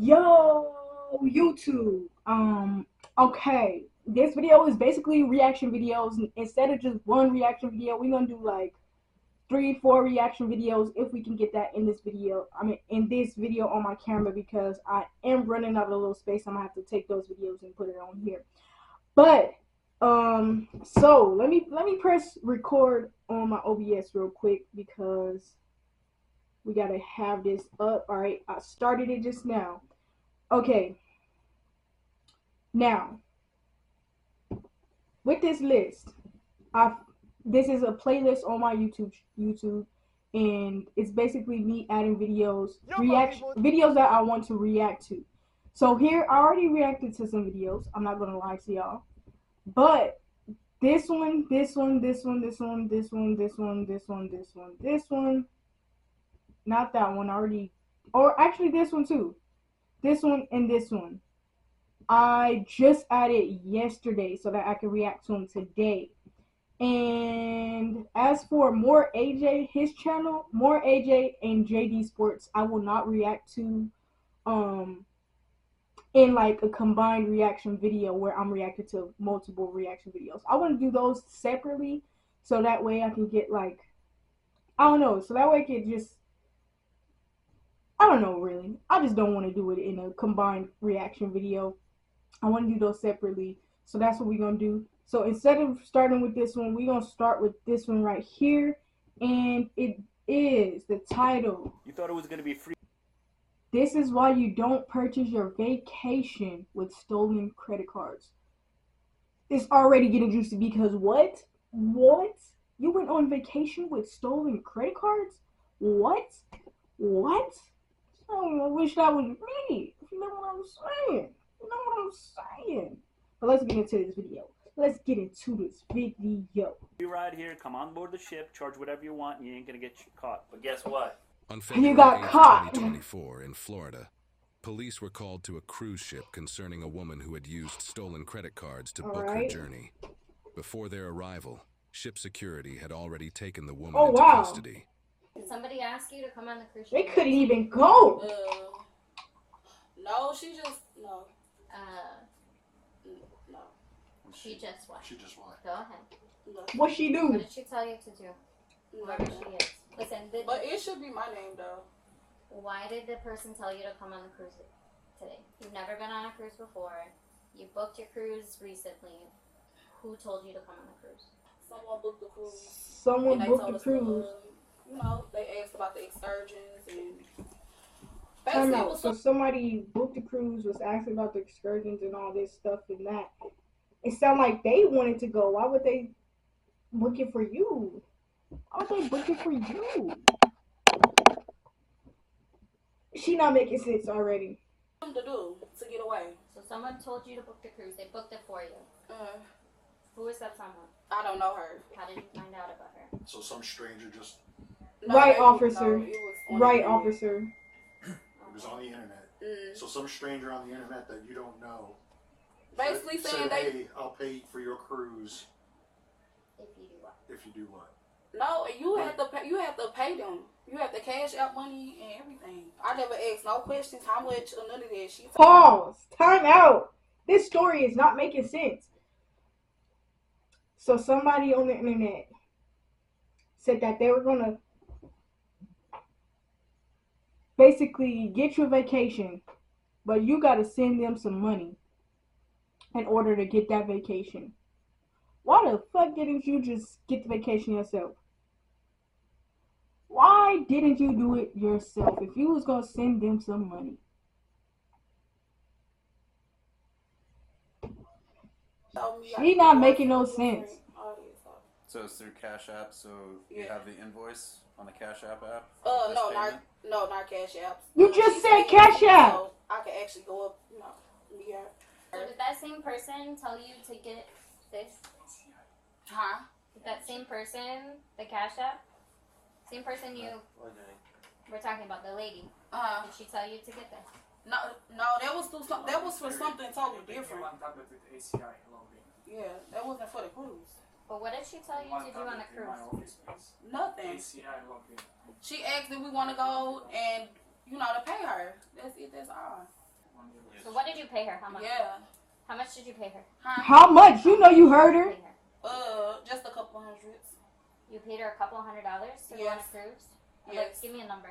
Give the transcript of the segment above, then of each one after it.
Yo, YouTube. Okay. This video is basically reaction videos. Instead of just one reaction video, we're gonna do like 3, 4 reaction videos if we can get that in this video. In this video on my camera because I am running out of a little space. I'm gonna have to take those videos and put it on here. But so let me press record on my OBS real quick because we gotta have this up. All right, I started it just now. Okay, now with this list, I this is a playlist on my YouTube, and it's basically me adding videos that I want to react to. So here, I already reacted to some videos. I'm not gonna lie to y'all, but this one, this one, this one, this one, this one, this one, this one, this one, this one, not that one already, or actually this one too. This one and this one. I just added yesterday so that I can react to them today. And as for More AJ, his channel, More AJ and JD Sports, I will not react to in like a combined reaction video where I'm reacting to multiple reaction videos. I want to do those separately so that way I can get like, I don't know, so that way I can just, I don't know really. I just don't want to do it in a combined reaction video. I want to do those separately. So that's what we're going to do. So instead of starting with this one, we're going to start with this one right here. And it is the title. You thought it was going to be free. This is why you don't purchase your vacation with stolen credit cards. It's already getting juicy because what? What? You went on vacation with stolen credit cards? What? What? Oh, I wish that was me. You know what I'm saying? You know what I'm saying? But let's get into this video. Let's get into this video. You ride here, come on board the ship, charge whatever you want, and you ain't gonna get caught. But guess what? On February got 8th, caught. 2024, in Florida, police were called to a cruise ship concerning a woman who had used stolen credit cards to book her journey. Before their arrival, ship security had already taken the woman into custody. Did somebody ask you to come on the cruise ship? They couldn't even go. No, she just no. No. She just what? She just what? Go ahead. No. What she do? What did she tell you to do? Whoever she is. Listen, but it should be my name though. Why did the person tell you to come on the cruise today? You've never been on a cruise before. You booked your cruise recently. Who told you to come on the cruise? Someone booked the cruise. Someone booked the cruise. They asked about the excursions and basically it was so somebody booked the cruise, was asking about the excursions and all this stuff and that. It sounded like they wanted to go. Why would they book it for you? Why would they book it for you? She not making sense already. Something to do to get away. So someone told you to book the cruise. They booked it for you. Who is that someone? I don't know her. How did you find out about her? So some stranger just... No, officer. It was on the internet. So some stranger on the internet that you don't know basically saying hey, I'll pay for your cruise. If you do what? If you do what? No, you have to pay. You have to pay them. You have to cash out money and everything. I never asked no questions. How much or none of that. She pause. Time out. This story is not making sense. So somebody on the internet said that they were gonna basically get your vacation, but you gotta send them some money in order to get that vacation. Why the fuck didn't you just get the vacation yourself? Why didn't you do it yourself if you was gonna send them some money? She not making no sense. So it's through Cash App, so you have the invoice on the Cash App app? No, not Cash App. You just said Cash App. So I can actually go up, yeah. So did that same person tell you to get this? Huh? Did that same person, the Cash App? Same person you were talking about, the lady. Did she tell you to get this? No, that was for something totally different. Yeah, that wasn't for the cruise. But what did she tell you to do on the cruise? Nothing. She asked if we want to go and, to pay her. That's it. That's all. So what did you pay her? How much? Yeah. How much did you pay her? How much? You know you heard her. Just a couple hundreds. You paid her $200 to go on a cruise? Yes. Like, give me a number.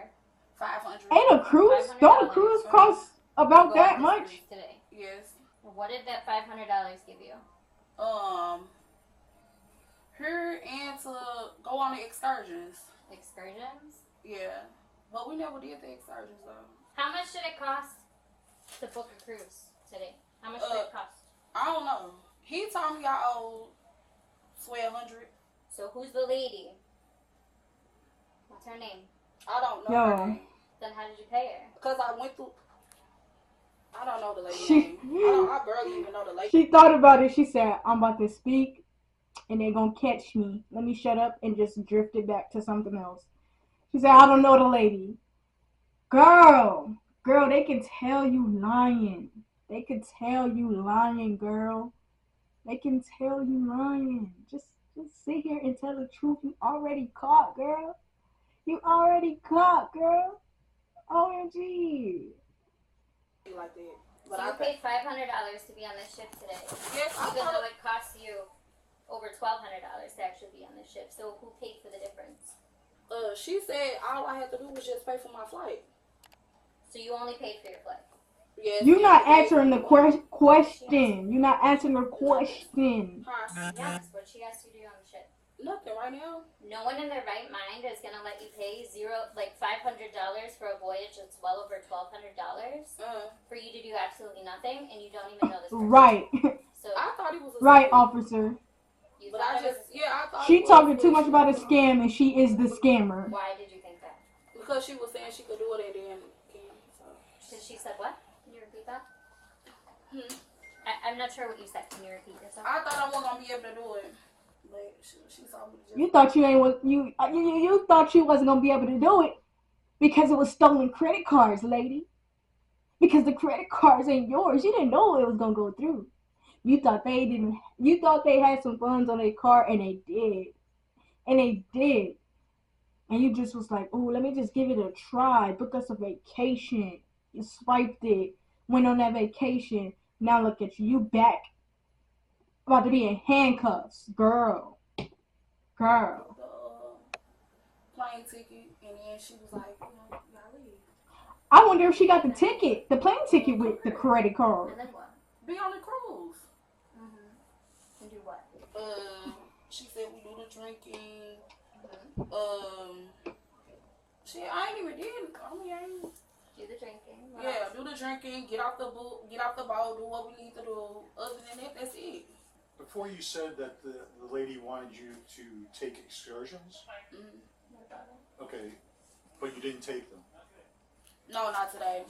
500. Ain't a cruise? Don't a cruise cost about that much? Today. Yes. What did that $500 give you? Her and to go on the excursions. Excursions? Yeah. But we never did the excursions though. How much did it cost to book a cruise today? How much did it cost? I don't know. He told me I owed $1,200. So who's the lady? What's her name? I don't know her name. Then how did you pay her? Because I went through. I don't know the lady's name. I barely even know the lady. She thought about it. She said, I'm about to speak and they're going to catch me. Let me shut up and just drift it back to something else. She said, I don't know the lady. Girl, they can tell you lying. They can tell you lying, girl. They can tell you lying. Just sit here and tell the truth. You already caught, girl. You already caught, girl. OMG. Like that. But so you paid $500 to be on this ship today. Yes, even though it costs you over $1,200 to actually be on this ship. So who paid for the difference? She said all I had to do was just pay for my flight. So you only paid for your flight? Yes. You're not answering the question. You're not answering her question. Yes, what she asked you to do on the ship. Nothing right now. No one in their right mind is gonna let you pay $500 for a voyage that's well over $1,200 for you to do absolutely nothing, and you don't even know this person. Right. So I thought he was a right, officer. But I thought she talking too much about a scam, and she is the scammer. Why did you think that? Because she was saying she could do it and then so she said what? Can you repeat that? I'm not sure what you said. Can you repeat yourself? I thought I wasn't gonna be able to do it. But she saw me you thought you thought you wasn't gonna be able to do it because it was stolen credit cards, lady. Because the credit cards ain't yours. You didn't know it was gonna go through. You thought they didn't. You thought they had some funds on their card, and they did. And they did. And you just was like, oh, let me just give it a try. Book us a vacation. You swiped it. Went on that vacation. Now look at you. You back. About to be in handcuffs. Girl. the plane ticket, and then she was like, you gotta leave. I wonder if she got the ticket, the plane ticket with the credit card. And then what? Be on the cruise. And do what? She said we do the drinking. I ain't even did. I ain't. Do the drinking. Do the drinking. Get off the boat. Do what we need to do. Other than that, that's it. Before you said that the lady wanted you to take excursions. Okay, but you didn't take them. No, not today.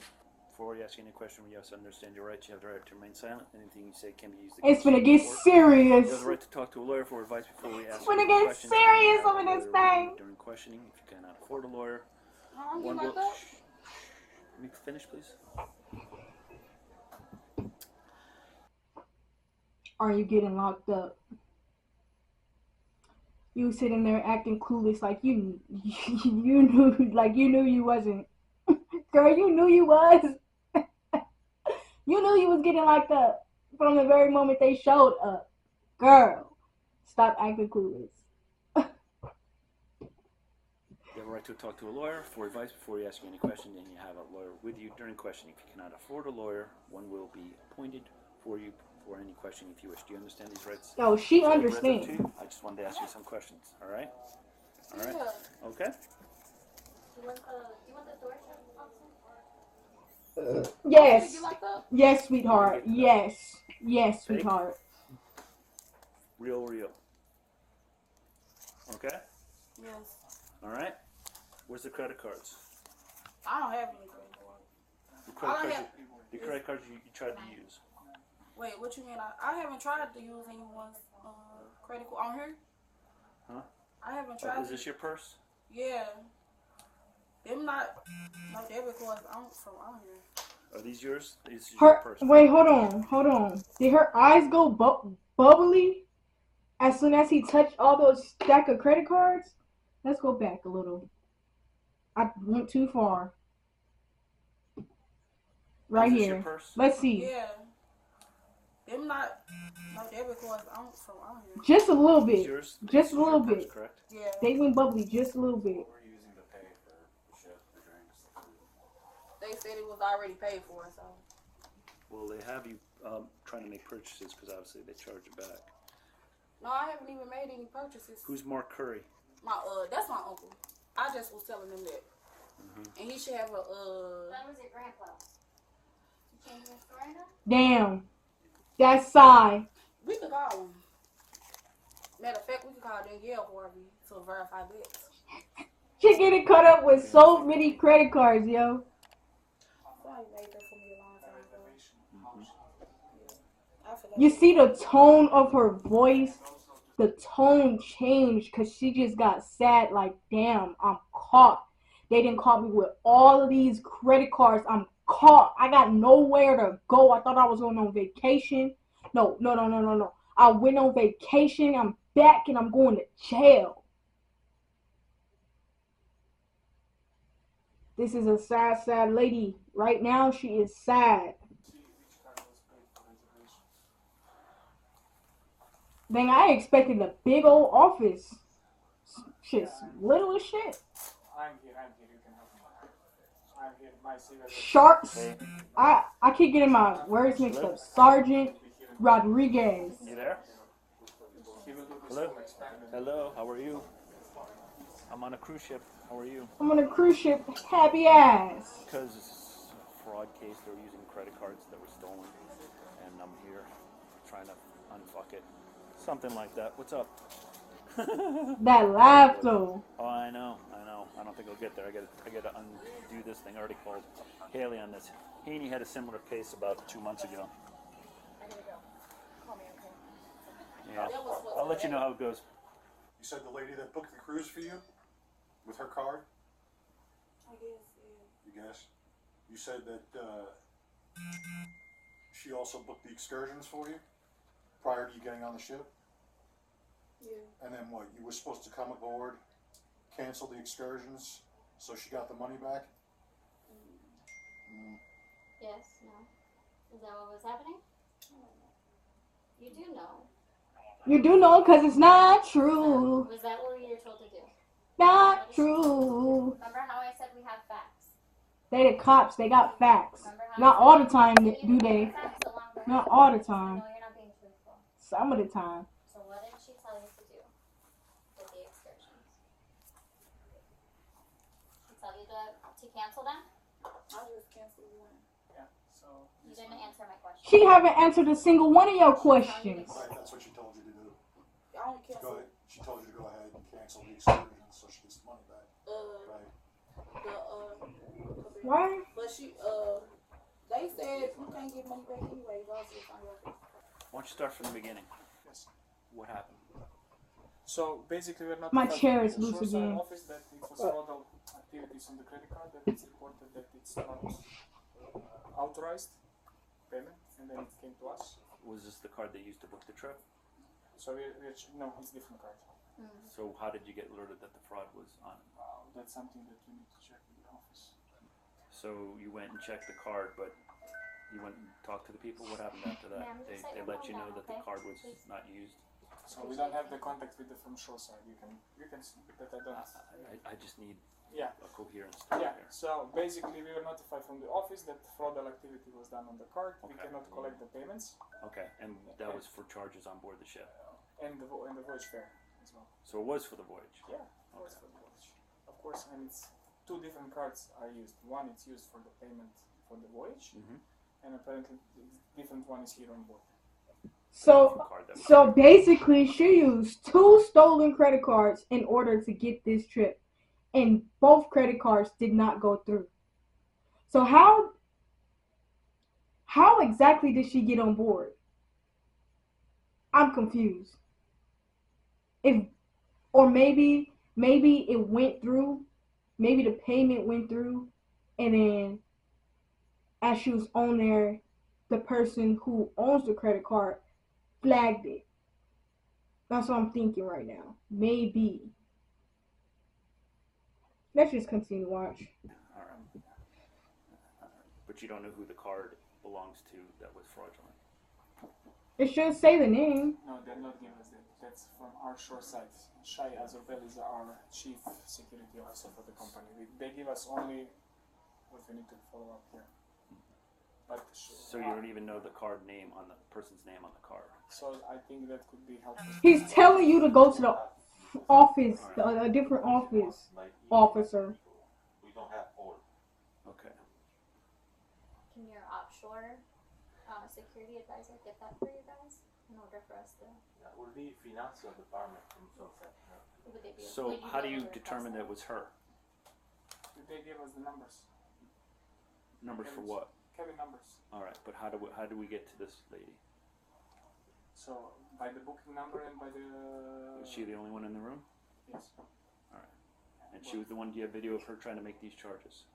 Before you ask any question, you have to understand your rights. You have the right to remain silent. Anything you say can be used It's against gonna get serious. You have the right to talk to a lawyer for advice before we ask It's gonna get serious over this thing. During questioning, if you cannot afford a lawyer, Let me finish, please. Are you getting locked up? You sitting there acting clueless like you knew you wasn't. Girl, you knew you was. You knew you was getting locked up from the very moment they showed up. Girl, stop acting clueless. You have a right to talk to a lawyer for advice before you ask any question, and you have a lawyer with you during questioning. If you cannot afford a lawyer, one will be appointed for you for any question if you wish. Do you understand these rights? Oh, she understands. I just wanted to ask you some questions. All right? All right? Yeah. Okay? Do you want the door shut? Yes. You like that? Yes, sweetheart. Yes. Yes, sweetheart. Real. Okay? Yes. All right? Where's the credit cards? I don't have any credit cards. The credit cards you tried to use. Wait, what you mean? I haven't tried to use anyone's credit card on here. Huh? I haven't tried. Is this your purse? Yeah. Them not debit cards from on here. Are these yours? This is your Her, purse. wait, hold on. Did her eyes go bubbly as soon as he touched all those stack of credit cards? Let's go back a little. I went too far. Right Is this here. your purse? Let's see. Yeah. Them not no debit cards. I don't from out here. Just a little It's bit. yours? Just This a is little your purse, bit. correct? Yeah. They went bubbly just a little bit. What were you using to pay for the ship, the drinks, the food? They said it was already paid for, so. Well, they have you trying to make purchases because obviously they charge you back. No, I haven't even made any purchases. Who's Mark Curry? That's my uncle. I just was telling him that. And he should have That was your grandpa. You changed your story now? Damn. That's Psy. We could call him. Matter of fact, we could call Danielle Harvey to verify that. She getting caught up with so many credit cards, yo. Somebody made that for me a long time ago. I forgot. You see the tone of her voice? The tone changed because she just got sad. Like, damn, I'm caught. They didn't caught me with all of these credit cards. I'm caught. I got nowhere to go. I thought I was going on vacation. No. I went on vacation. I'm back and I'm going to jail. This is a sad, sad lady. Right now, she is sad. Dang, I expected a big old office. Shit's little as shit. I'm here, you can help me. I'm here, my cigarette. Sharks. Hey, I keep getting my words mixed up. Sergeant Rodriguez. you there? Hello? Hello, how are you? I'm on a cruise ship. How are you? I'm on a cruise ship, happy ass. Because it's a fraud case, they were using credit cards that were stolen. And I'm here trying to unfuck it. Something like that. What's up? That laugh though. Oh, I know. I don't think I'll get there. I gotta undo this thing. I already called Haley on this. Haney had a similar case about 2 months ago. I gotta go. Call me, okay? Yeah. That was what- I'll let you know how it goes. You said the lady that booked the cruise for you with her card? I guess, yeah. You guess? You said that she also booked the excursions for you prior to you getting on the ship? Yeah. And then what? You were supposed to come aboard, cancel the excursions, so she got the money back? Yes, no. Is that what was happening? You do know. You do know because it's not true. Was that what you were told to do? Not true. Remember how I said we have facts? They the cops, they got facts. Remember how Not I all said the time you do they. have facts along the way? Not all the time. No, you're not being truthful. Some of the time. So what did she tell you to do with the excursions? She tell you to cancel them? I just canceled one. Yeah, so. You didn't answer my question. She haven't answered a single one of your questions. Right, that's what she told you to do. I don't Go cancel. ahead. She told you to go ahead and cancel the excursions so she gets the money back. Right. Why? But they said you can't get money back anyways. I'll see if I work. Why don't you start from the beginning? Yes. What happened? So basically, we're not. My chair is the loose Shoreside again. office that it was fraudulent activities on the credit card. That it's reported that it's not authorized payment, and then it came to us. Was this the card they used to book the trip? So no, it's different card. So how did you get alerted that the fraud was on? That's something that you need to check with the office. So you went and checked the card, but you went and talked to the people? What happened after that? Ma'am, They just set your let phone you know down, that the okay? card was Please. not used? So we don't have the contact with from Shoreside. You can see that I don't. I just need Yeah. a coherent story Yeah, here. so basically we were notified from the office that fraudulent activity was done on the card. We Okay. cannot collect the payments Okay, and that was for charges on board the ship. and the voyage fare as well. So it was for the voyage? Yeah, of course for the voyage. Of course, and it's two different cards are used. One it's used for the payment for the voyage, and apparently the different one is here on board. So basically she used 2 stolen credit cards in order to get this trip. And both credit cards did not go through. So how exactly did she get on board? I'm confused. Maybe it went through, maybe the payment went through, and then as she was on there, the person who owns the credit card flagged it. That's what I'm thinking right now. Maybe. Let's just continue to watch. Alright. But you don't know who the card belongs to that was fraudulent. It should say the name. No, they're not giving us that. That's from our shore side. Shai Azorbel is our chief security officer for the company. They give us only what we need to follow up here. But so you don't even know the card name on the person's name on the card. So I think that could be helpful. He's telling you to go to the office, a different office officer. We don't have all. Okay. Can your offshore security advisor get that for you guys in order for us to? That would be financial department from Sunset. Would they be? So how do you determine that it was her? They gave us the numbers. Numbers for what? Cabin numbers. All right, but how do we get to this lady? So by the booking number and by the. Was she the only one in the room? Yes. All right. And she was the one. Do you have video of her trying to make these charges?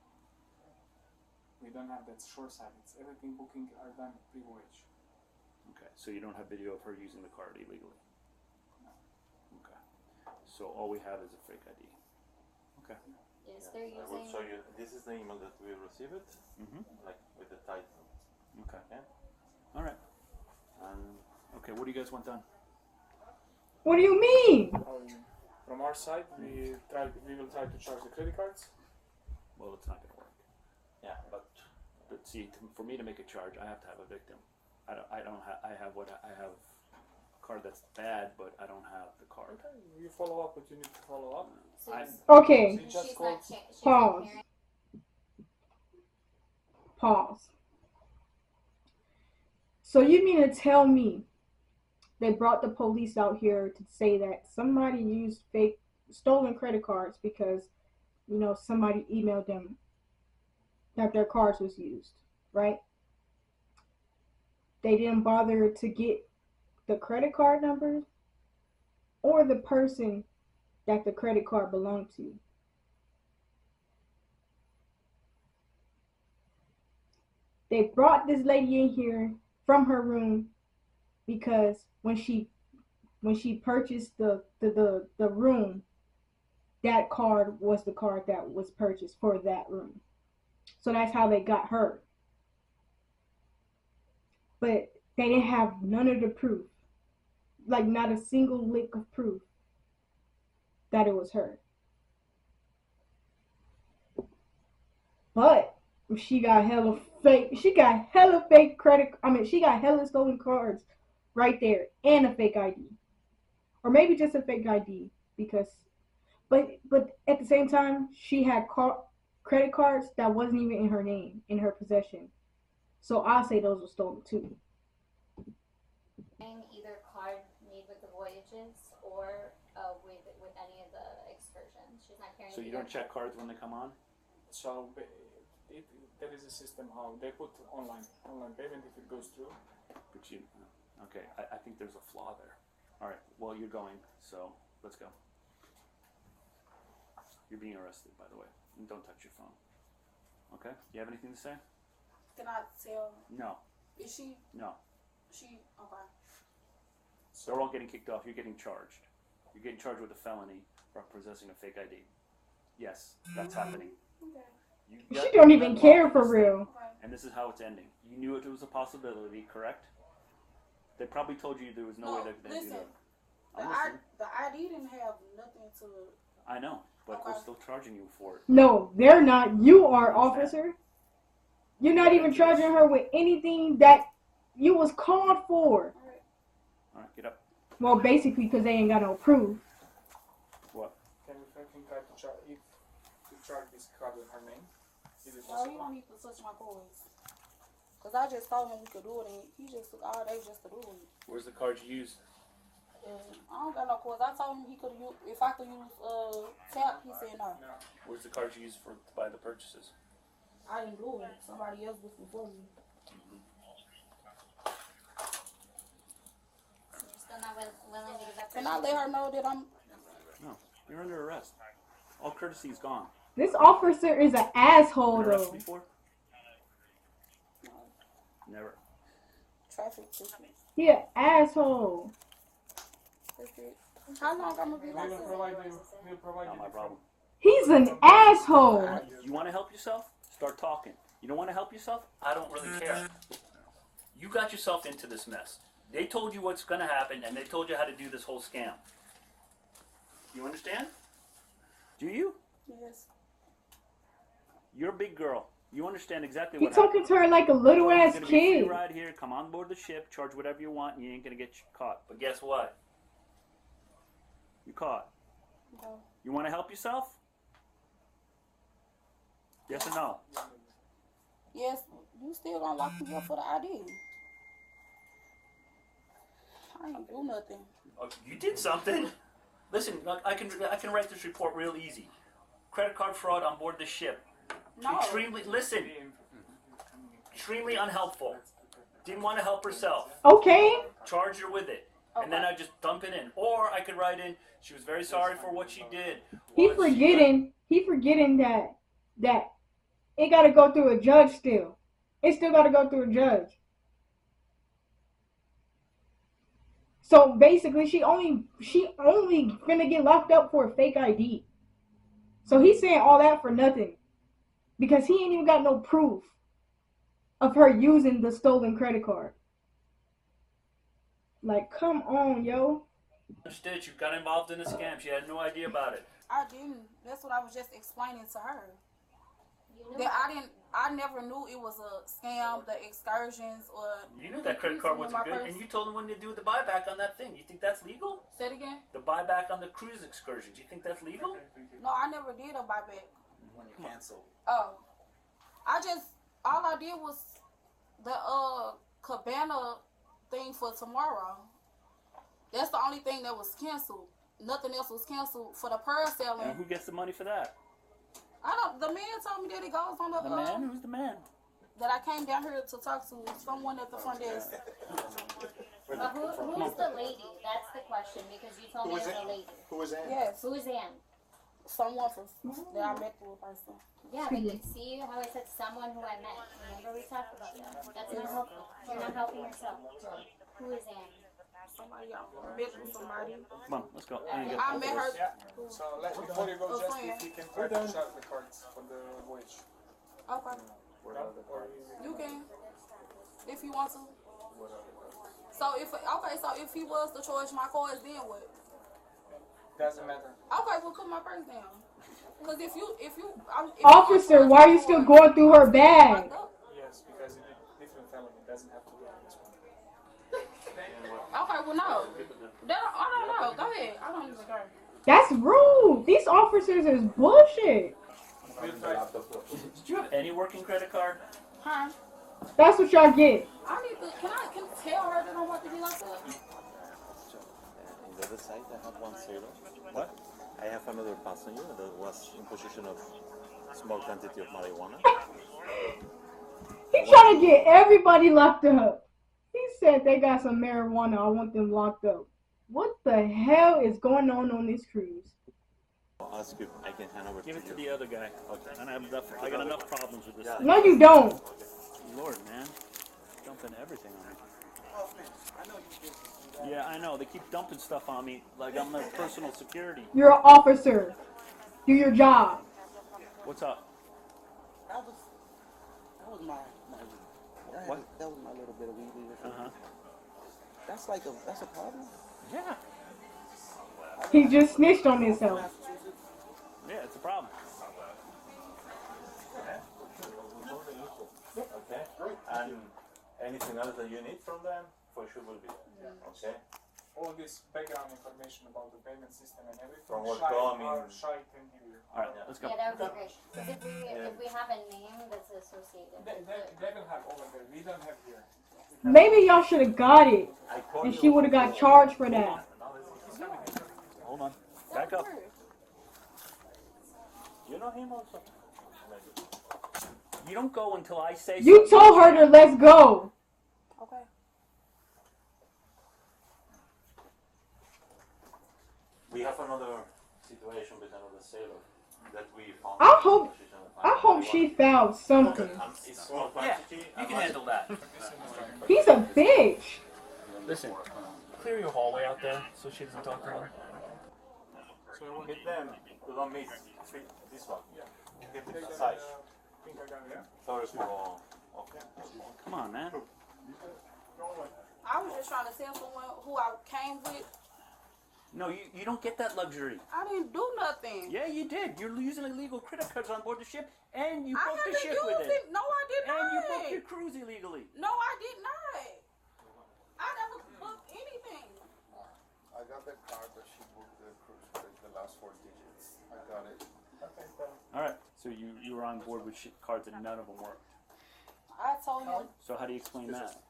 We don't have that shore side. It's everything booking are done pre-voyage. Okay, so you don't have video of her using the card illegally? No. Okay. So all we have is a fake ID. Okay. Is they're I will using? show you. This is the email that we received, like with the title. Okay. Yeah. All right. Okay, what do you guys want done? What do you mean? From our side, we will try to charge the credit cards. Well, it's not going to work. Yeah, but see, for me to make a charge, I have to have a victim. I have a card that's bad, but I don't have the card. Okay, you follow up what you need to follow up. So Okay. So you just she's called. not she's Pause. not hearing. Pause. So you mean to tell me they brought the police out here to say that somebody used fake stolen credit cards because, you know, somebody emailed them that their cards was used, right? They didn't bother to get the credit card numbers or the person that the credit card belonged to. They brought this lady in here from her room because when she purchased the room, that card was the card that was purchased for that room. So that's how they got her. But they didn't have none of the proof. Like not a single lick of proof that it was her. But she got hella fake credit, she got hella stolen cards right there and a fake ID. Or maybe just a fake ID because but at the same time she had credit cards that wasn't even in her name, in her possession. So I'll say those were stolen too. Either card made with the voyages or with any of the excursions. She's not carrying. So you don't check cards when they come on? So there is a system how they put online payment if it goes through. But you, okay, I think there's a flaw there. All right, well, you're going, so let's go. You're being arrested, by the way. And don't touch your phone. Okay? You have anything to say? Can I tell? No. Is she? No. She? Okay. So they're all getting kicked off. You're getting charged. You're getting charged with a felony for possessing a fake ID. Yes, that's happening. Okay. She don't even care for real. And this is how it's ending. You knew it was a possibility, correct? They probably told you there was no way they could do that. The ID didn't have nothing to. I know, but we're still charging you for it. No, they're not. You are, officer. You're not even charging her with anything that you was called for. All right, get up. Well, basically because they ain't got no proof. What? Can try to charge if you charge this card with her name? Is it No, possible? you don't need to touch my coins. Cause I just told him we could do it, and he just took all day just to do it. Where's the card you used? I don't got no coins. I told him he could use if I could use tap. He said no. Where's the card you used to buy the purchases? I didn't do it. Somebody else did before me. You're still not willing to give that. Can I let her know that I'm? No, you're under arrest. All courtesy is gone. This officer is an asshole, Been arrested though. before? Never. Traffic ticket. He an asshole. How long I'm gonna be We like will this? provide you. We'll provide Not you. my problem. He's an asshole. You want to help yourself? Start talking. You don't want to help yourself? I don't really care. You got yourself into this mess. They told you what's going to happen, and they told you how to do this whole scam. You understand? Do you? Yes. You're a big girl. You understand exactly He's what talking to her like a little ass You're gonna be kid. free ride here, come on board the ship, charge whatever you want, and you ain't going to get caught. But guess what? You're caught. No. You want to help yourself? Yes or no? Yes, you still gonna lock me up for the ID. I ain't do nothing. Oh, you did something. Listen, I can write this report real easy. Credit card fraud on board the ship. No. Extremely unhelpful. Didn't want to help herself. Okay. Charged her with it. And then I just dump it in. Or I could write in, she was very sorry for what she did. He forgetting that it gotta go through a judge still. It still gotta go through a judge. So basically she only finna get locked up for a fake ID. So he's saying all that for nothing. Because he ain't even got no proof of her using the stolen credit card. Like, come on, yo. Understood, you got involved in a scam. She had no idea about it. I didn't. That's what I was just explaining to her. That I never knew it was a scam, the excursions or. You knew that credit card wasn't good, and you told them when to do the buyback on that thing. You think that's legal? Say it again? The buyback on the cruise excursions. You think that's legal? No, I never did a buyback. When you cancel. Oh. All I did was the Cabana thing for tomorrow. That's the only thing that was canceled. Nothing else was canceled for the pearl selling. And who gets the money for that? The man told me that it goes on The man? Who's the man? That I came down here to talk to someone at the front desk. But who's the lady? That's the question, because you told me it was a lady. Who was Ann? Yes. Who is Ann? Someone that I met through a person. Yeah, but you see how I said someone who I met. Remember we talked about that. That's not helpful. You're not helping yourself. Who is Ann? Somebody I met through somebody. Come on, let's go. I met her. Yeah. So before you go, just if you can try to shut the cards for the voyage. Okay. You can, if you want to. So if he was to charge my cards, then what? Doesn't matter. Okay, well put my purse down. Because if you Officer, why are you still going through her bag? Yes, because it's a different felony. It doesn't have to be on this one. Okay, well no. I don't know. Go ahead. I don't even care. That's rude. These officers is bullshit. Did you have any working credit card? Huh? That's what y'all get. I need to. Can I tell her that I want to be like that? In the other side, I have one sailor. What? I have another passenger that was in possession of small quantity of marijuana. He trying to get everybody locked up. He said they got some marijuana. I want them locked up. What the hell is going on this cruise? I'll ask you, I can hand over Give to it you. to the other guy. Okay. I got enough problems with this thing. No, you don't. Lord, man. Dumping everything on me. Yeah, I know. They keep dumping stuff on me like I'm their personal security. You're an officer. Do your job. What's up? That was my What? that was my little bit of weed. Uh-huh. That's a problem. Yeah. He just snitched on himself. Yeah, it's a problem. Okay. And anything else that you need from them, for sure will be there. Okay. All this background information about the payment system and everything. From what Shai coming. can give you. All right, let's go. Yeah, that would be great. Because if we have a name that's associated They with it. will have over there. We don't have here. Maybe y'all should have got it. And she would have got charged for that. Hold on. Back up. You know him also? You don't go until I say You something. told her to let's go. Okay. We have another situation with another sailor that we found. I hope she found something. It's small Yeah, quantity. you can handle that. He's a bitch. Listen, clear your hallway out there so she doesn't talk to her. Hit them to don't miss this one. Hit it aside. think I got it. Yeah. Sorry for all. Okay. Come on, man. I was just trying to tell someone who I came with. No, you don't get that luxury. I didn't do nothing. Yeah, you did. You're using illegal credit cards on board the ship, and you I booked had the to ship use with it. it. No, I did not. And you booked your cruise illegally. No, I did not. I never booked anything. I got the card that she booked the cruise with the last 4 digits. I got it. All right. So you were on board with cards and none of them worked. I told him. So how do you explain that?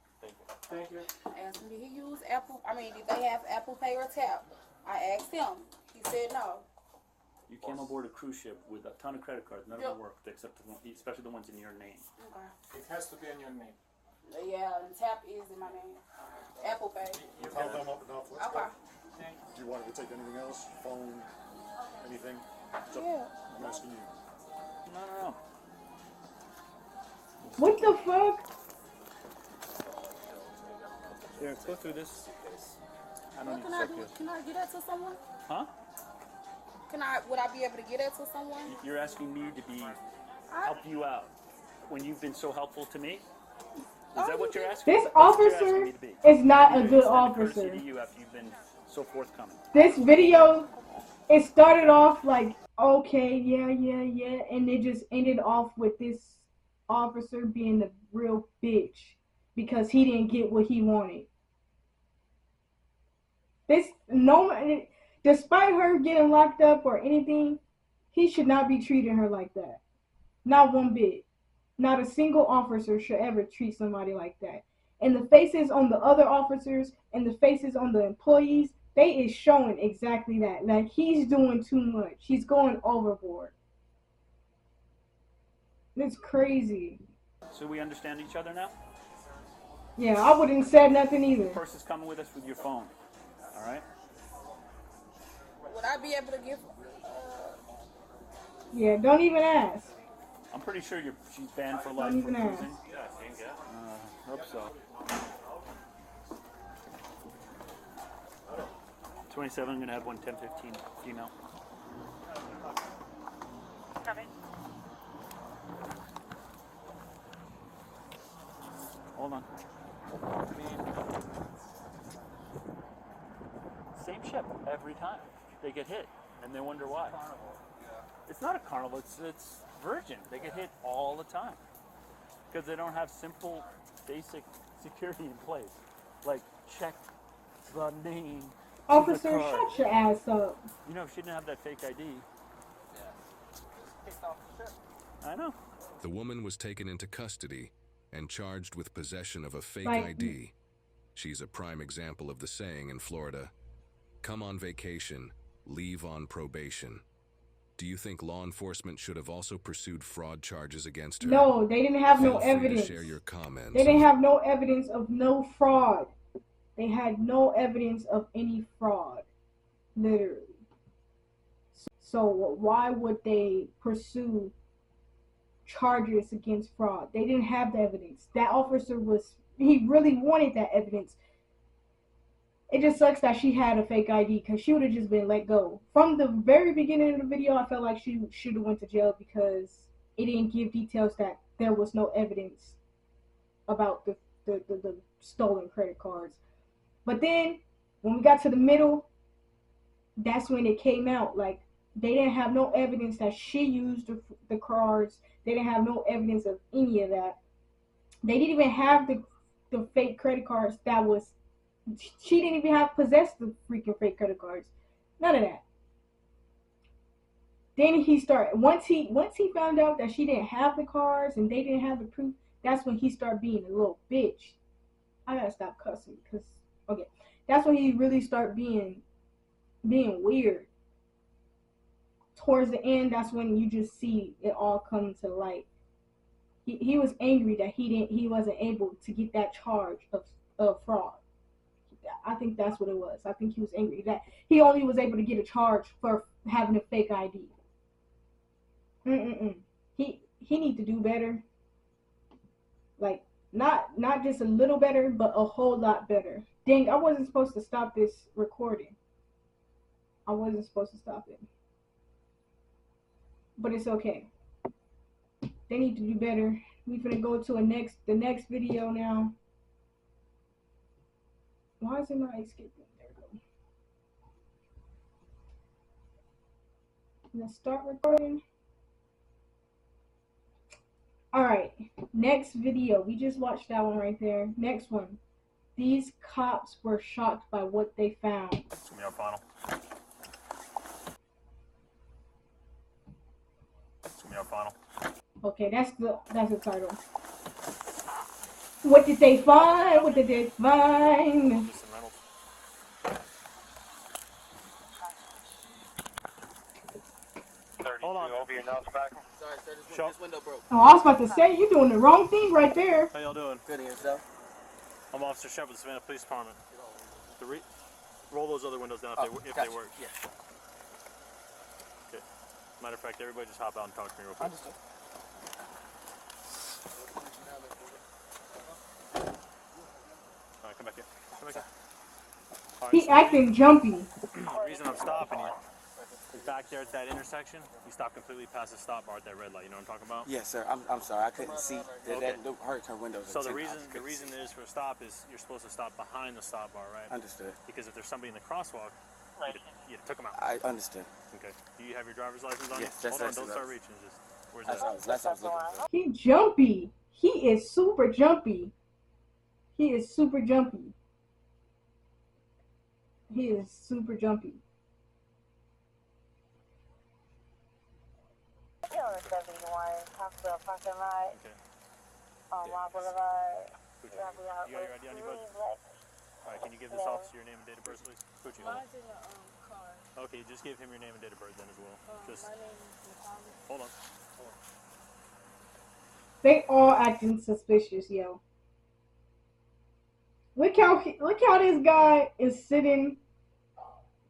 Thank you. I asked him, did he use Apple? I mean, did they have Apple Pay or Tap? I asked him. He said no. You came aboard a cruise ship with a ton of credit cards. None of them worked, except especially the ones in your name. Okay. It has to be in your name. Yeah, and Tap is in my name. Apple Pay. You've held them up enough. Let's Okay. go. Do you want to take anything else? Phone? Anything? Yeah. I'm asking you. No. What the fuck? Here, go through this. I don't What need can to I check do? this. Can I get that to someone? Huh? Would I be able to get that to someone? You're asking me to help you out when you've been so helpful to me? Is that what you're asking? This That's what you're asking officer me to be. is not a You good extend officer. courtesy to you after you've been so forthcoming. This video, it started off like, okay, yeah, and it just ended off with this officer being a real bitch because he didn't get what he wanted. Despite her getting locked up or anything, he should not be treating her like that. Not one bit. Not a single officer should ever treat somebody like that. And the faces on the other officers and the faces on the employees, they is showing exactly that. Like, he's doing too much. He's going overboard. It's crazy. So we understand each other now? Yeah, I wouldn't have said nothing either. Purse is coming with us with your phone. All right? Would I be able to give? Yeah, don't even ask. I'm pretty sure she's banned for life Don't for even ask. cruising. Yeah, I think, yeah. Hope so. 27, I'm going to have one 1015 female. Hold on. Same ship every time. They get hit, and they wonder why. It's not a Carnival, it's Virgin. They get hit all the time because they don't have simple, basic security in place. Like, check the name. Officer, the card. shut your ass up. You know, if she didn't have that fake ID. I know. The woman was taken into custody and charged with possession of a fake Like- ID. She's a prime example of the saying in Florida, come on vacation, leave on probation. Do you think law enforcement should have also pursued fraud charges against her? No, they didn't have no Feel free to evidence. share your comments. They didn't have no evidence of no fraud. They had no evidence of any fraud. Literally. So why would they pursue charges against fraud? They didn't have the evidence. That officer he really wanted that evidence. It just sucks that she had a fake ID because she would have just been let go. From the very beginning of the video, I felt like she should have went to jail because it didn't give details that there was no evidence about the stolen credit cards. But then when we got to the middle, that's when it came out. Like, they didn't have no evidence that she used the cards. They didn't have no evidence of any of that. They didn't even have the fake credit cards she didn't even have possessed the freaking fake credit cards. None of that. Then he started, once he found out that she didn't have the cards and they didn't have the proof, that's when he started being a little bitch. I gotta stop cussing because, okay, that's when he really started being weird. Towards the end, that's when you just see it all come to light. He was angry that he wasn't able to get that charge of fraud. I think that's what it was. I think he was angry that he only was able to get a charge for having a fake ID. He need to do better. Like, not just a little better, but a whole lot better. Dang, I wasn't supposed to stop this recording. I wasn't supposed to stop it. But it's okay. They need to do better. We finna go to the next video now. Why is it not escaping? There we go. Let's start recording. Alright, next video. We just watched that one right there. Next one. These cops were shocked by what they found. It's gonna be our final. It's gonna be our final. Okay, that's the title. What did they find? What did they find? Hold on. Sorry, sir, this window broke. Oh, I was about to say, you're doing the wrong thing right there. How y'all doing? Good, and yourself? I'm Officer Shepard, the Savannah Police Department. Roll those other windows down if they work. Yeah. Okay. Matter of fact, everybody just hop out and talk to me real quick. Understood. Alright, come back here. Come back here. Right, He acting jumpy. The reason I'm stopping you is back there at that intersection. You stop completely past the stop bar at that red light. You know what I'm talking about? Yes, sir. I'm sorry. I couldn't see. That hurt her windows. So the reason is for a stop is you're supposed to stop behind the stop bar, right? Understood. Because if there's somebody in the crosswalk, you took them out. I understood. Okay. Do you have your driver's license on Yes, you? that's Hold on, don't start reaching. Just where's That's that? what I was looking for. He jumpy. He is super jumpy. He is super jumpy. He is super jumpy. On 71, Hospital parking lot, Okay. on Mall Boulevard. You got your ID on you, bud? Alright, can you give this officer your name and date of birth, please? Poochie, hold on. Mine's in the car. Okay, just give him your name and date of birth then as well. Just My name is Muhammad. hold on. They all acting suspicious, yo. Look how this guy is sitting.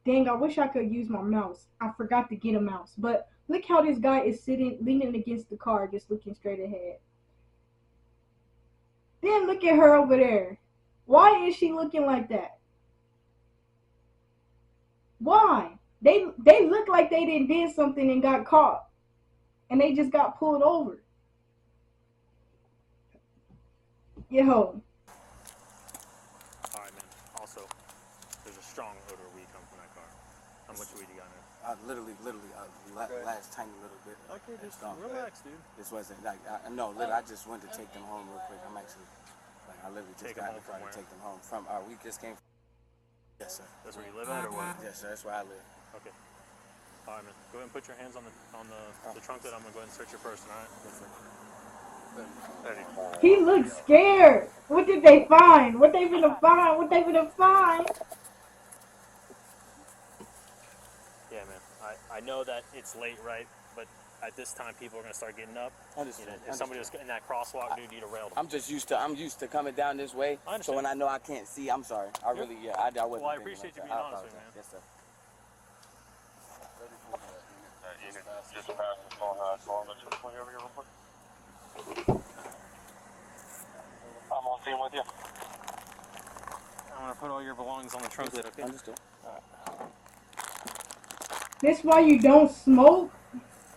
Dang, I wish I could use my mouse. I forgot to get a mouse. But look how this guy is sitting, leaning against the car, just looking straight ahead. Then look at her over there. Why is she looking like that? Why? They look like they did something and got caught. And they just got pulled over. Yo. Alright, man. Also, there's a strong odor of weed coming from that car. How much weed you got in there? Literally, last tiny little bit. Okay, just It's gone. relax, dude. This wasn't like no. Literally, I just went to take them home real quick. I'm actually I literally just Take them got in home the car from to where? take them home from. We just came. Yes, sir. That's where you live at, or what? Yes, sir. That's where I live. Okay. Alright, man. Go ahead and put your hands on the trunk lid. I'm gonna go ahead and search your person, alright? Yes, sir. He looks scared. What did they find? What they gonna find? What they gonna find? Yeah, man. I know that it's late, right? But at this time, people are gonna start getting up. Understood. You know, if somebody was in that crosswalk, dude, you'd have railed them. I'm used to coming down this way. I So understand. when I know I can't see, I'm sorry. I wasn't. Well, I appreciate you being honest with me, man. Yes, sir. Just pass the phone house. Over here real quick. I'm on scene with you. I'm gonna put all your belongings on the trunk lid, okay? Understood. That's why you don't smoke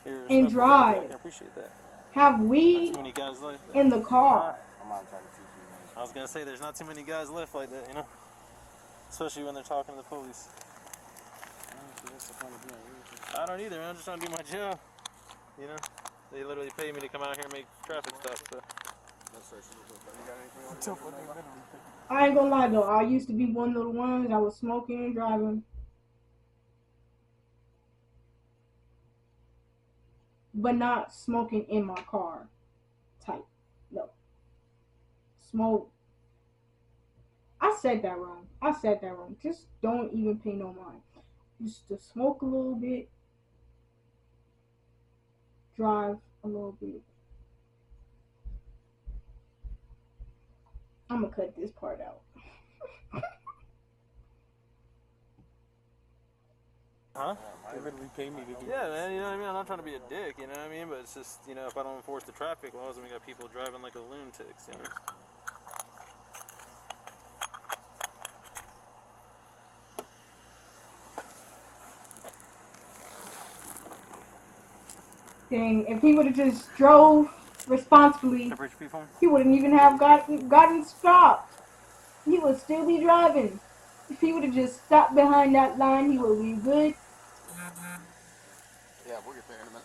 Here's and nothing. drive. I appreciate that. Have Not weed too many guys left. in the car. My mom trying to teach me. I was gonna say there's not too many guys left like that, you know? Especially when they're talking to the police. I don't either, man. I'm just trying to do my job. You know? They literally pay me to come out here and make traffic stops, so. I ain't gonna lie though, I used to be one of the ones that was smoking and driving. But not smoking in my car type. No. Smoke. I said that wrong. Just don't even pay no mind. Just to smoke a little bit. Drive a little bit. I'm gonna cut this part out. Huh? They literally pay me to do. Yeah, man, you know what I mean? I'm not trying to be a dick, you know what I mean? But it's just, you know, if I don't enforce the traffic laws, then we got people driving like a lunatics, you know? Dang, if he would have just drove responsibly, he wouldn't even have gotten stopped. He would still be driving. If he would have just stopped behind that line, he would be good. Yeah, we'll get there in a minute.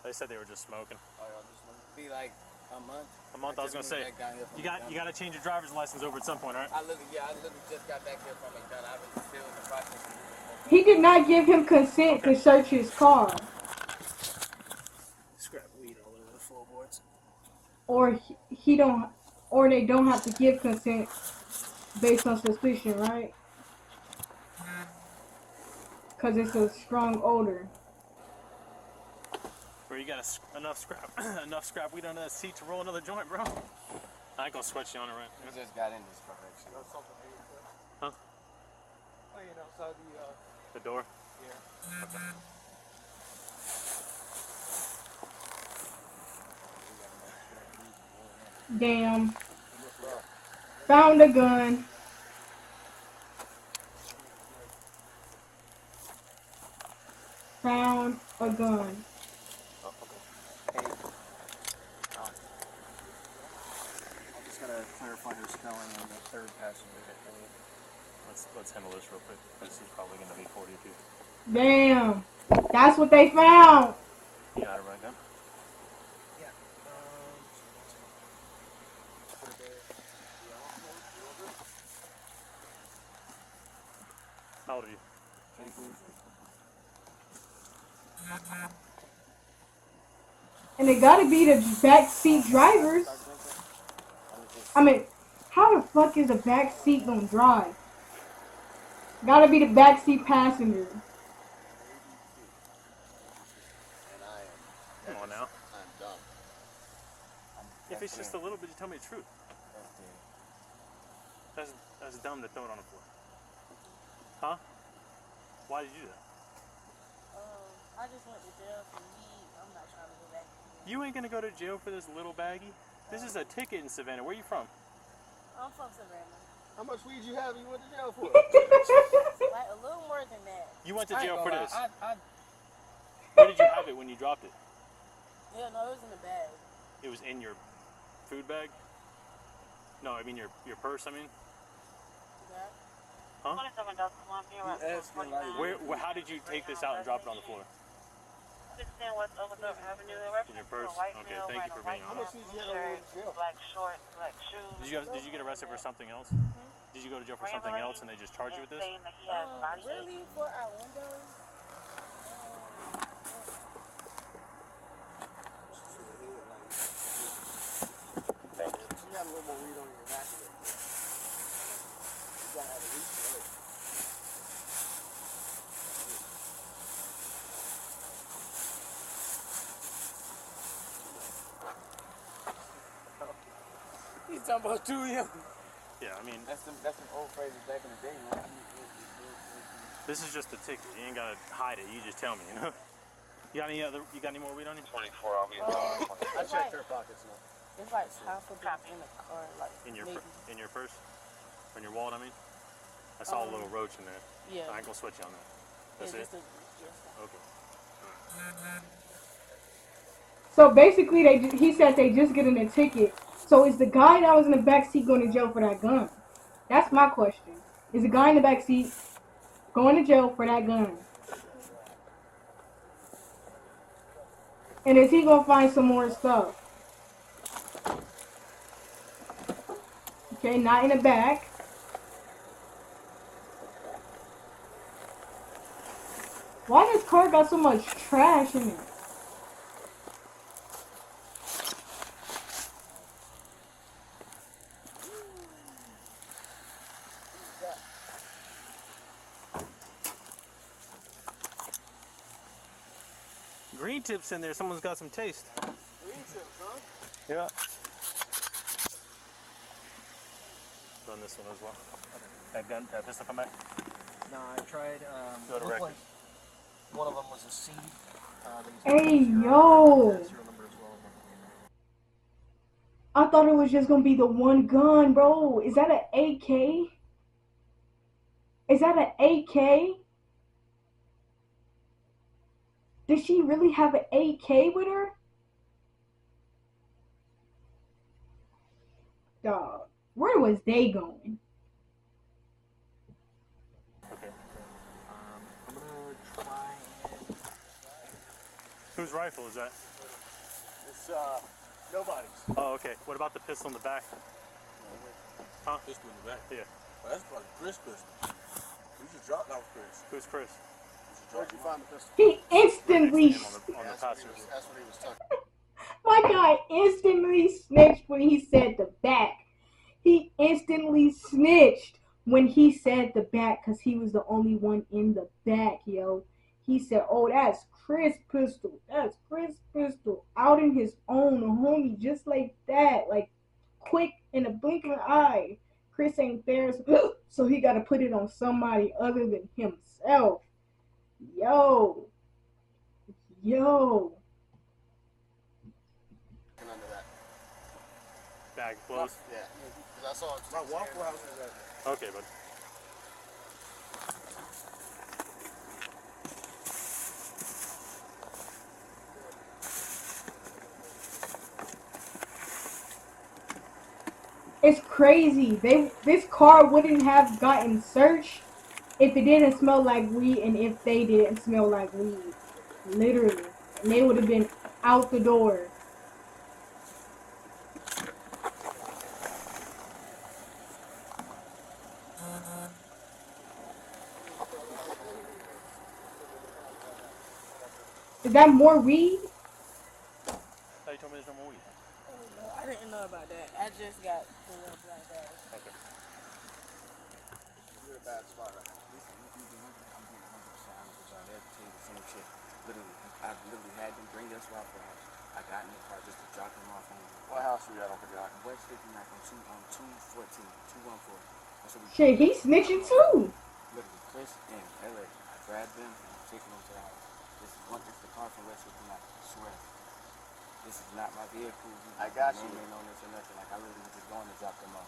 They said they were just smoking. Oh, yeah, just be like a month. A month, I was gonna say. You got to change your driver's license over at some point, right? I literally just got back here from McDonough. I've been still in the process. He did not give him consent to search his car. Scrap weed all over the floorboards. Or they don't have to give consent based on suspicion, right? Because it's a strong odor. Bro, you got enough scrap weed under that seat to roll another joint, bro. I ain't gonna sweat you on it, right? We just got in this car, actually. Huh? Laying outside The door? Yeah. Okay. Damn. Found a gun. Found a gun. I'm just gonna clarify her spelling on the third passenger. Let's handle this real quick. This is probably gonna be 42. Damn. That's what they found. You got it right now? Yeah. How old are you? And it gotta be the backseat drivers. I mean, how the fuck is a backseat gonna drive? Gotta be the backseat passenger. Come on now. I'm dumb. If it's just a little bit, you tell me the truth. That's dumb to throw it on the floor. Huh? Why did you do that? I just went to jail for weed. I'm not trying to go back. You ain't gonna go to jail for this little baggie. This is a ticket in Savannah. Where you from? I'm from Savannah. How much weed you have you went to jail for? Like a little more than that. You went to jail for this. I Where did you have it when you dropped it? Yeah, no, it was in the bag. It was in your food bag? No, I mean your purse, I mean. Yeah. Huh? Asking, Where? How did you take this out and drop it on the floor? 16 West Overtook Avenue. In your purse? Okay, thank you for being honest. Black shorts, black shoes. Did you get arrested for something else? Did you go to jail for something else and they just charged you with this? Really? For our windows? You got a little more weed on your back. You gotta have a weed for it. He's talking about too young. Yeah, I mean, That's some old phrases back in the day, man. this is just a ticket. You ain't gotta hide it. You just tell me, you know. You got any more weed on you? 24, I'll be I checked her pockets now. It's like half of them in the car, like In your maybe. in your purse? Or in your wallet, I mean? I saw a little roach in there. Yeah. I ain't gonna sweat you on that. That's it? Okay. So basically, he said they just getting a ticket. So is the guy that was in the back seat going to jail for that gun? That's my question. Is the guy in the back seat going to jail for that gun? And is he gonna find some more stuff? Okay, not in the back. Why this car got so much trash in it? Green tips in there. Someone's got some taste. Green tips, huh? Yeah. Run this one as well. That pistol come back? No, I tried. Go to looked record. like one of them was a seed. Hey, yo. I thought it was just gonna be the one gun, bro. Is that an AK? Is that an AK? Did she really have an AK with her? Dog, where was they going? Okay. I'm gonna try and... Whose rifle is that? It's nobody's. Oh, okay. What about the pistol in the back? Huh? Pistol in the back. Yeah. Well, that's probably Chris' pistol. We should drop that with Chris. Who's Chris? Where'd you find the pistol? He instantly... On the passenger. That's what he was talking. My guy instantly snitched when he said the back. He instantly snitched when he said the back because he was the only one in the back, yo. He said, oh, that's Chris' pistol. That's Chris' pistol. Out in his own homie, just like that. Like, quick in a blink of an eye. Chris ain't there, so he got to put it on somebody other than himself. Yo. Yo. Under that. Bag closed? Yeah. Because I saw it. My Waffle House is there. Okay, bud. It's crazy. This car wouldn't have gotten searched if it didn't smell like weed and if they didn't smell like weed. Literally. And they would have been out the door. Is that more weed? Oh, you told me there's no more weed. I didn't know about that. I just got the one black bag. Okay. You're a bad spot right now. Listen, I'm being 100% honest with y'all. They'll tell you the same shit. Literally, I literally had them bring us Waffle House. I got in the car just to drop them off on what house were you at on Forgot? West 59 on 214, 214. That's what we Shit, he's snitching too. Literally, Chris and LA. I grabbed them and I'm taking them to the house. This is the car from West 59. I swear. This is not my vehicle. I got you. No on this or nothing. Like I literally was just going to drop them off.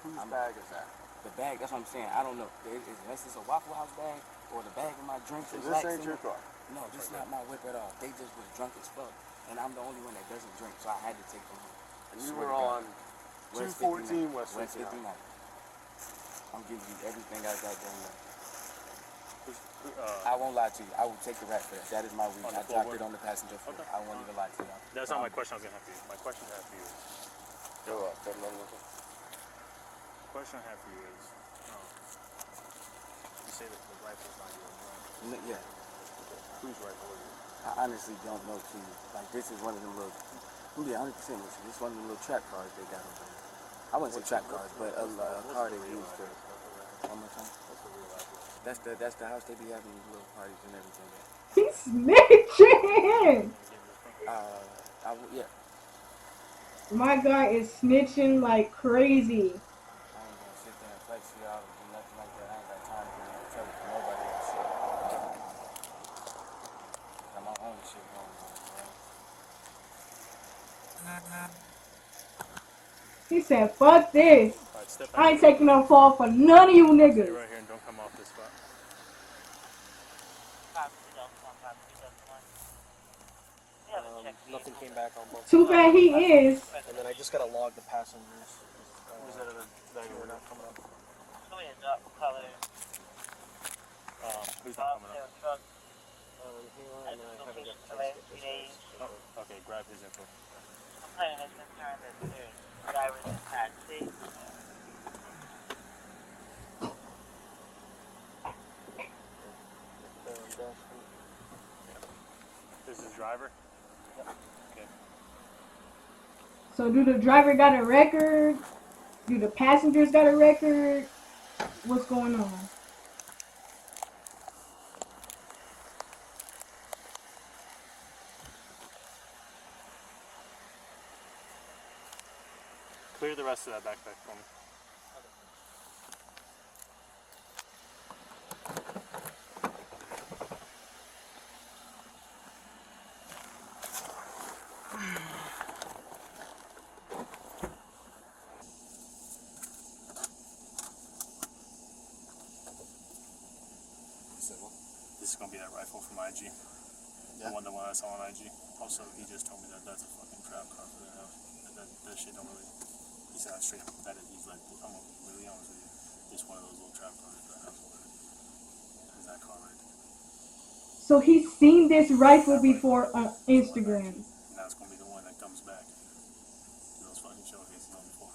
Whose bag is that? The bag. That's what I'm saying. I don't know. Unless it's a Waffle House bag or the bag of my drinks. So this ain't your car? No, this is not my whip at all. They just was drunk as fuck, and I'm the only one that doesn't drink, so I had to take them home. And you were on 214 West 59. I'm giving you everything I got going on. I won't lie to you. I will take the rap for that. That is my weed. I dropped it on the passenger floor. Okay. I won't even lie to you. That's not my question I was going to have for you. My question I have for you is... question I have for you is... you say that the rifle's not yours, right? Yeah. Whose rifle is it? I honestly don't know too. Like this is one of them little... I'm be 100% with you. This is one of them little trap cars they got over there. I wouldn't say trap cars, but a car they use for... One more time. That's the house they be having these little parties and everything. He's snitching. Yeah. My guy is snitching like crazy. I ain't gonna sit there and flex for y'all or nothing like that. I ain't got time to get in trouble for nobody else. Got my own shit going on, man. He said, fuck this. Right, I ain't taking no fall for none of you niggas. Stay right here and don't come off this spot. Nothing came back on both. Too bad he is. And then I just gotta log the passengers. Who's that other guy we're not coming up? Who's not coming up? Oh, okay, grab his info. This is driver? Okay. So do the driver got a record? Do the passengers got a record? What's going on? Clear the rest of that backpack for me. This is gonna be that rifle from IG. The one I saw on IG. Also, he just told me that that's a fucking trap car for their house. That shit don't really. He said straight up that he's like, I'm gonna be really honest with you. It's one of those little trap cars for their house. Is that car right there? So he's seen this rifle before on Instagram. And that's gonna be the one that comes back. Those fucking showcases on before.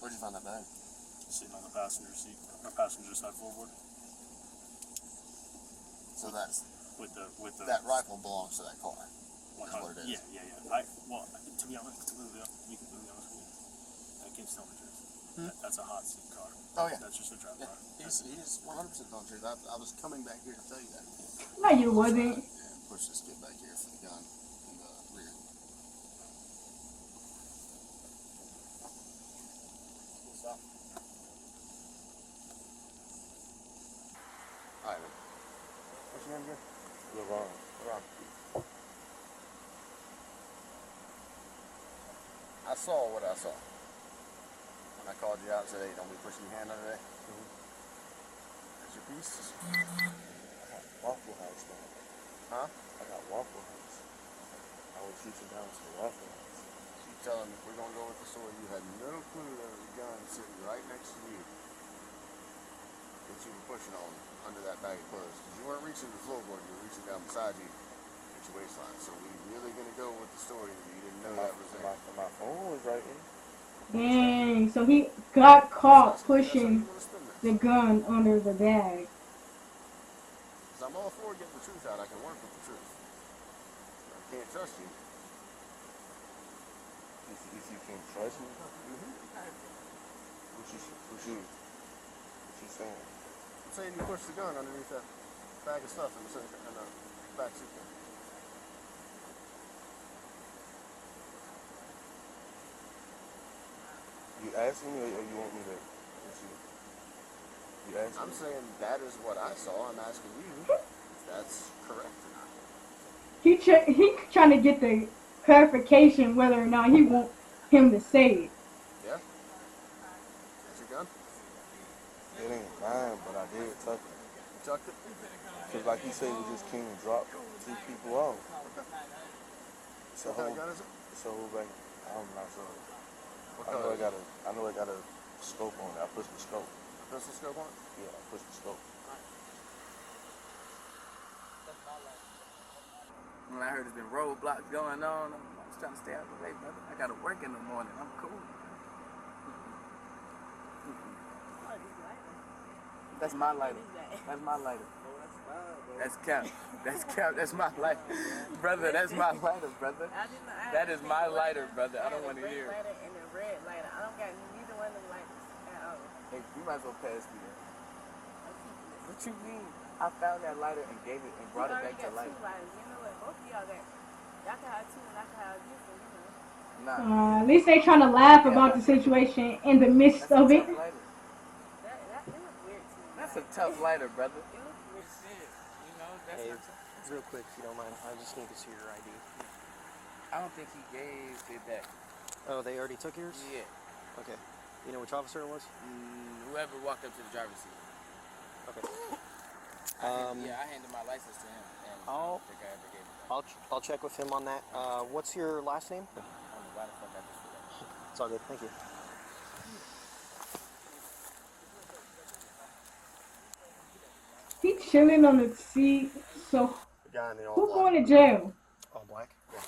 Where'd you find that bag? Sitting on the passenger seat, or passenger side floorboard. So that's with the that rifle belongs to that car. 100. What it is. Yeah. Well, to be honest, to be completely honest with you, that kid's telling the truth. That's a hot seat car. Oh yeah. That's just a trap car. He's 100% telling the truth. I was coming back here to tell you that. No, you wasn't. Yeah, push this kid back here for the gun in the rear. Stop. Alright, man. What's your name again? LeVon. I saw what I saw. When I called you out and said, hey, don't be pushing your hand under there. That's your piece. I got Waffle House, man. Huh? I got Waffle House. I would shoot you down to the Waffle House. You tell him if we're going to go with the store, you had no clue there was a gun sitting right next to you that you were pushing on under that bag of clothes. Because you weren't reaching the floorboard, you were reaching down beside you at your waistline. So we really going to go with the story that you didn't know that was there. My phone was right here. Dang, so he got caught pushing the gun under the bag. Because I'm all for getting the truth out. I can work with the truth. I can't trust you. If you can trust me? What you saying? I'm saying you pushed the gun underneath that bag of stuff in the back seat there. You asking me or you want me to? You asking I'm me? saying that is what I saw. I'm asking you if that's correct or not. He trying to get the clarification whether or not he want him to say it. Yeah? That's your gun? It ain't mine, but I did tuck it. You tucked it? Because like you said, we just came and dropped 2 people off. What kind of gun is it? It's a whole bag. I'm not sure. What I know I got a scope on it. I pushed the scope. Pistol scope on it? Yeah, I pushed the scope. When I heard there's been roadblocks going on, I was trying to stay out of the way, brother. I gotta work in the morning. I'm cool. That's my lighter. That's my lighter. That's Cap. That's Cap. That's my lighter. Brother, that's my lighter, brother. That is my lighter, brother. I don't want to hear it. Lighter and a red lighter. I don't got neither one of them lighters at all. Hey, you might as well pass me that. What you mean? I found that lighter and gave it and brought it back to life. Two lighters. You know what? Both of y'all got. Y'all can have two and I can have this one, you know. Nah. At least they trying to laugh about the situation in the midst of it. That was weird to me. That's a tough lighter, brother. It was weird shit. You know, that's Hey, not real quick, if you don't mind, I just need to see your ID. I don't think he gave it back. Oh, they already took yours? Yeah. Okay. You know which officer it was? Whoever walked up to the driver's seat. Okay. I handed my license to him, and I don't think I ever gave it back. I'll check with him on that. What's your last name? I don't know why the fuck I just did that. It's all good. Thank you. He chilling on the seat. So The guy in the all who black. going to jail? All black? Yeah.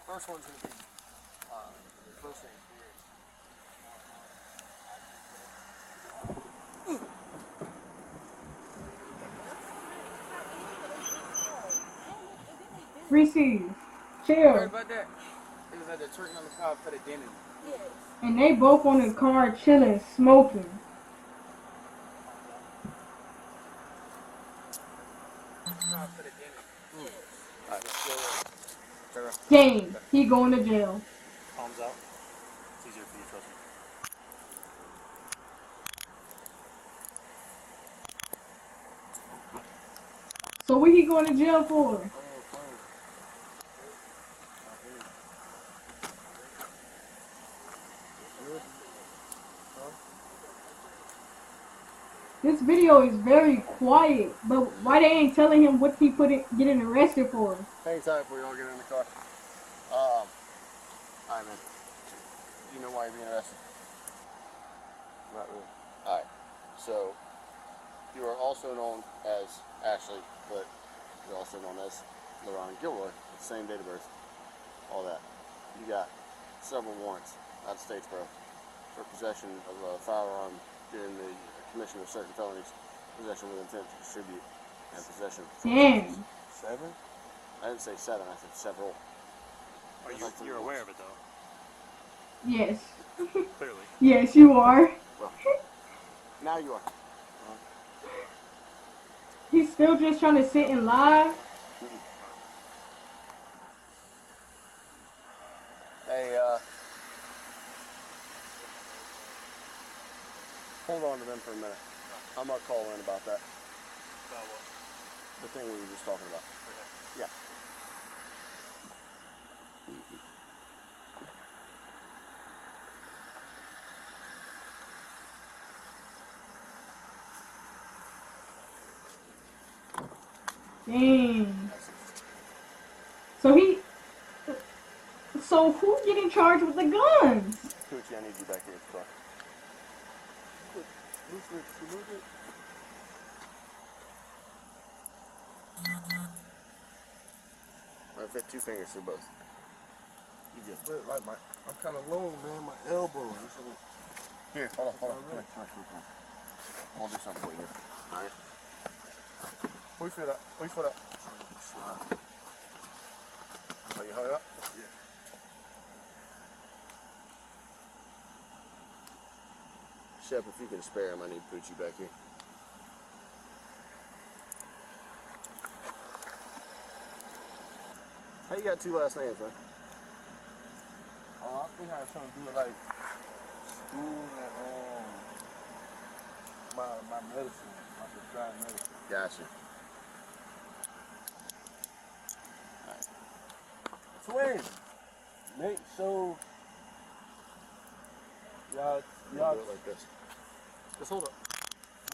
First one's going to be first name. Receive. You Chill. heard about that? It was at the twerking on the car for the dinner. Yes. And they both on the car chilling, smoking. For the dinner. Alright, let's go. Dang, he going to jail. Palms out. It's easier for you, trust me. So what he going to jail for? This video is very quiet, but why they ain't telling him what he getting arrested for? Hang tight before you all get in the car. Alright, man. You know why you're being arrested? Not really. Alright. So, you are also known as Ashley, but you're also known as LaRon Gilroy, with the same date of birth. All that. You got several warrants out of Statesboro for possession of a firearm during the commission of certain felonies, possession with intent to distribute, and possession of... Damn. 7? I didn't say 7, I said several. You're aware of it, though? Yes. Clearly. Yes, you are. Well, now you are. He's still just trying to sit and lie. Hey, hold on to them for a minute. I'm gonna call in about that. About what? The thing we were just talking about. Okay. Yeah. Dang. So who's getting charged with the guns? Coochie, I need you back here at the car. Move it. I fit 2 fingers through both. You just like I'm kind of low, man. My elbow. Here, hold on. Come here. I'll do something for you here. All right. Pull your foot up. Oh, you hold it up? Yeah. Shep, if you can spare him, I need to put you back here. How you got 2 last names, man? I think I was trying to do it like school and my medicine, my prescribed medicine. Gotcha. Swing. Make sure y'all do it like this. Just hold up.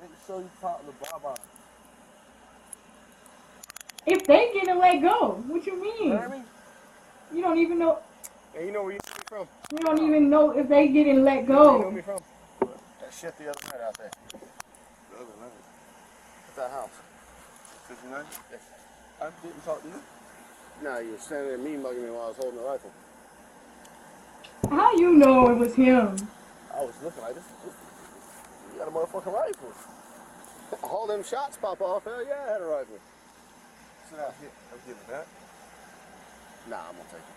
Make sure you talk to Baba. If they getting let go, what you mean? Jeremy? You don't even know. Hey, you know where you know me from? You don't even know if they getting let You know where you know go. me from? That shit the other night out there. The other night. At that house. 59? Yes. I didn't talk to you. No, you were standing there mean mugging me while I was holding the rifle. How you know it was him? I was looking like this. You got a motherfucking rifle. All them shots pop off. Hell yeah, I had a rifle. So now I'm getting that. Nah, I'm gonna take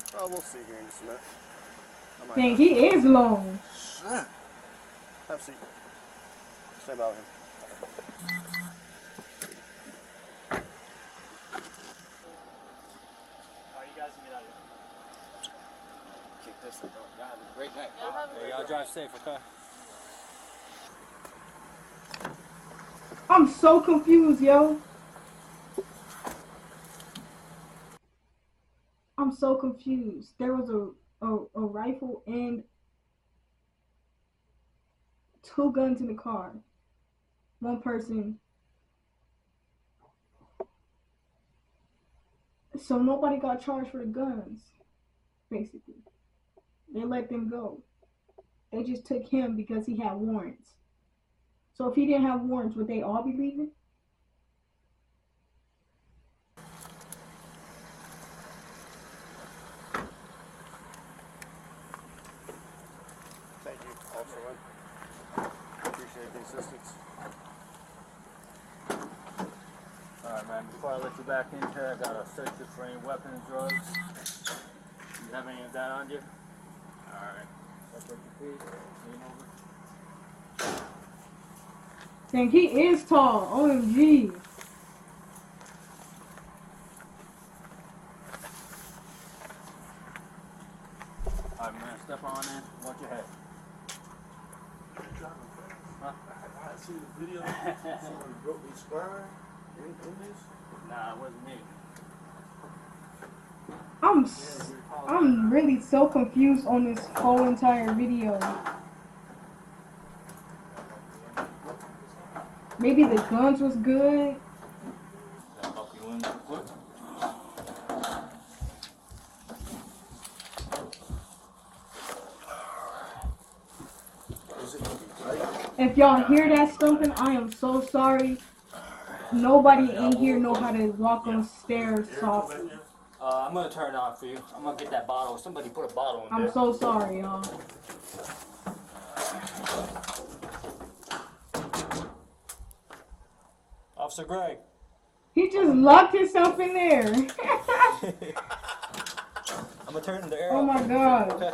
it. Oh, we'll see here in just a minute. Dang, he is long. Shit. Have a seat. Stand by with him. Y'all have a great night. Hey, y'all drive safe, okay? I'm so confused, yo. I'm so confused. There was a rifle and 2 guns in the car. 1 person. So nobody got charged for the guns, basically. They let them go. They just took him because he had warrants. So if he didn't have warrants, would they all be leaving? Thank you, Officer Lynn. Appreciate the assistance. Alright, man, before I let you back in here, I gotta search you for any weapons, drugs. You have any of that on you? Alright. Separate your feet, lean over. Dang, he is tall. OMG. Alright, man, step on in. Watch your head. Huh? I see the video. Someone broke his spine in this. Nah, it wasn't me. I'm really so confused on this whole entire video. Maybe the guns was good. If y'all hear that stumping, I am so sorry. Nobody in here know how to walk on stairs softly. I'm gonna turn it on for you. I'm gonna get that bottle. Somebody put a bottle in there. I'm so sorry, y'all. Officer Greg. He just locked himself in there. I'm gonna turn the air Oh off. my god. Okay.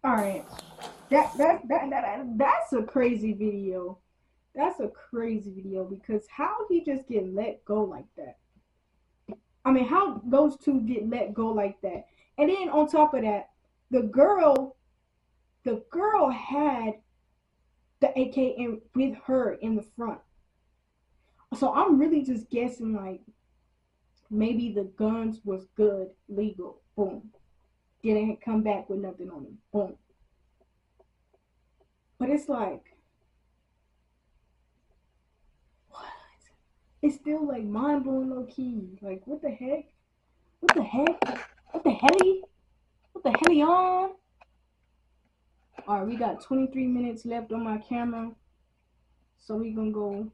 Alright. That's a crazy video. That's a crazy video because how he just get let go like that? I mean, how those two get let go like that? And then on top of that, the girl had the AK with her in the front. So I'm really just guessing like maybe the guns was good, legal, boom. Didn't come back with nothing on them, boom. But it's like, what? It's still like mind blowing low key. Like what the heck? What the heck? What the helly? What the helly on? Alright, we got 23 minutes left on my camera. So we gonna go.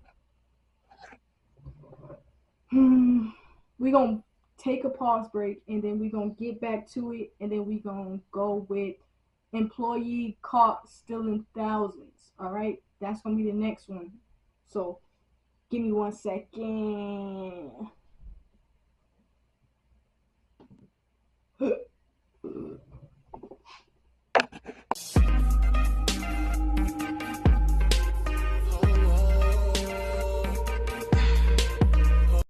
We gonna take a pause break and then we gonna get back to it and then we gonna go with employee caught stealing thousands. Alright, that's gonna be the next one. So give me 1 second.